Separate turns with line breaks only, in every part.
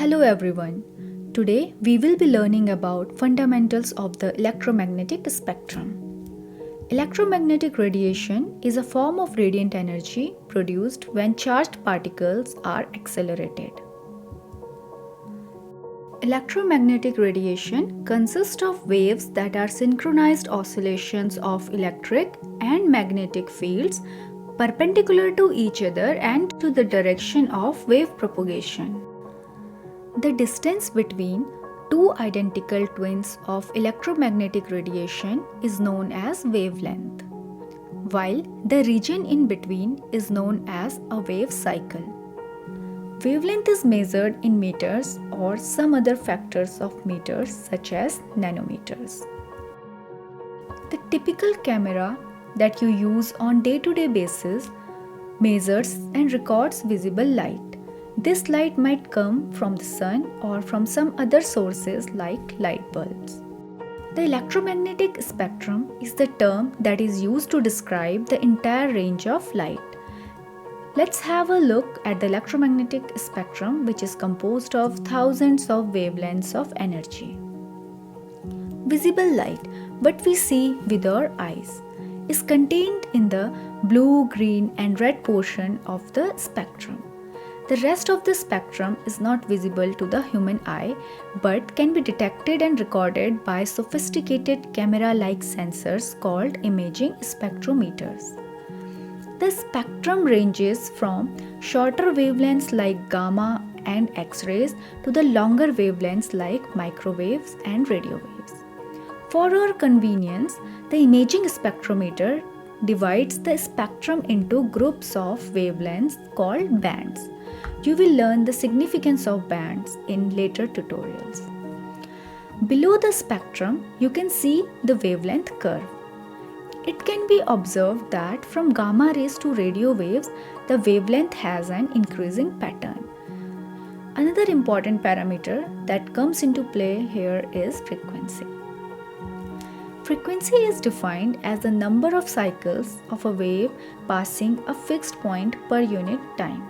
Hello everyone. Today we will be learning about fundamentals of the electromagnetic spectrum. Electromagnetic radiation is a form of radiant energy produced when charged particles are accelerated. Electromagnetic radiation consists of waves that are synchronized oscillations of electric and magnetic fields perpendicular to each other and to the direction of wave propagation. The distance between two identical twins of electromagnetic radiation is known as wavelength, while the region in between is known as a wave cycle. Wavelength is measured in meters or some other factors of meters such as nanometers. The typical camera that you use on day-to-day basis measures and records visible light. This light might come from the sun or from some other sources like light bulbs. The electromagnetic spectrum is the term that is used to describe the entire range of light. Let's have a look at the electromagnetic spectrum, which is composed of thousands of wavelengths of energy. Visible light, what we see with our eyes, is contained in the blue, green and red portion of the spectrum. The rest of the spectrum is not visible to the human eye but can be detected and recorded by sophisticated camera-like sensors called imaging spectrometers. The spectrum ranges from shorter wavelengths like gamma and X-rays to the longer wavelengths like microwaves and radio waves. For our convenience, the imaging spectrometer divides the spectrum into groups of wavelengths called bands. You will learn the significance of bands in later tutorials. Below the spectrum, you can see the wavelength curve. It can be observed that from gamma rays to radio waves, the wavelength has an increasing pattern. Another important parameter that comes into play here is frequency. Frequency is defined as the number of cycles of a wave passing a fixed point per unit time.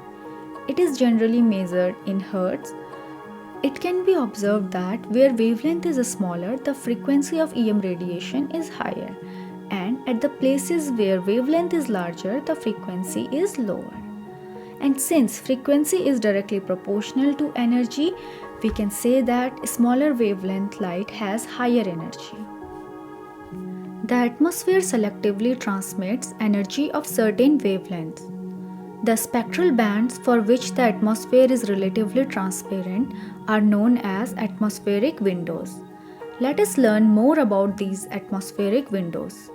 It is generally measured in hertz. It can be observed that where wavelength is smaller, the frequency of EM radiation is higher, and at the places where wavelength is larger, the frequency is lower. And since frequency is directly proportional to energy, we can say that smaller wavelength light has higher energy. The atmosphere selectively transmits energy of certain wavelengths. The spectral bands for which the atmosphere is relatively transparent are known as atmospheric windows. Let us learn more about these atmospheric windows.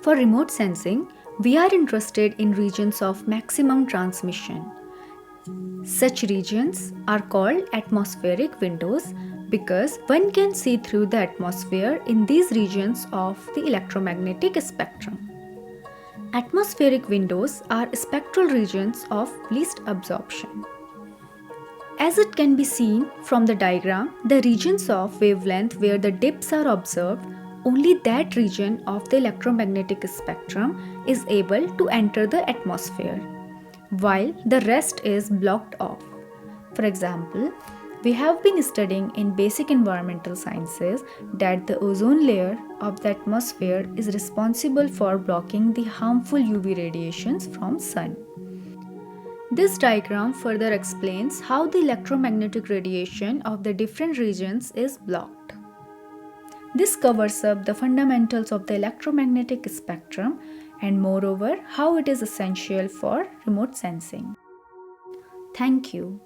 For remote sensing, we are interested in regions of maximum transmission. Such regions are called atmospheric windows because one can see through the atmosphere in these regions of the electromagnetic spectrum. Atmospheric windows are spectral regions of least absorption. As it can be seen from the diagram, the regions of wavelength where the dips are observed, only that region of the electromagnetic spectrum is able to enter the atmosphere, while the rest is blocked off. For example, we have been studying in basic environmental sciences that the ozone layer of the atmosphere is responsible for blocking the harmful UV radiations from sun. This diagram further explains how the electromagnetic radiation of the different regions is blocked. This covers up the fundamentals of the electromagnetic spectrum and moreover how it is essential for remote sensing. Thank you.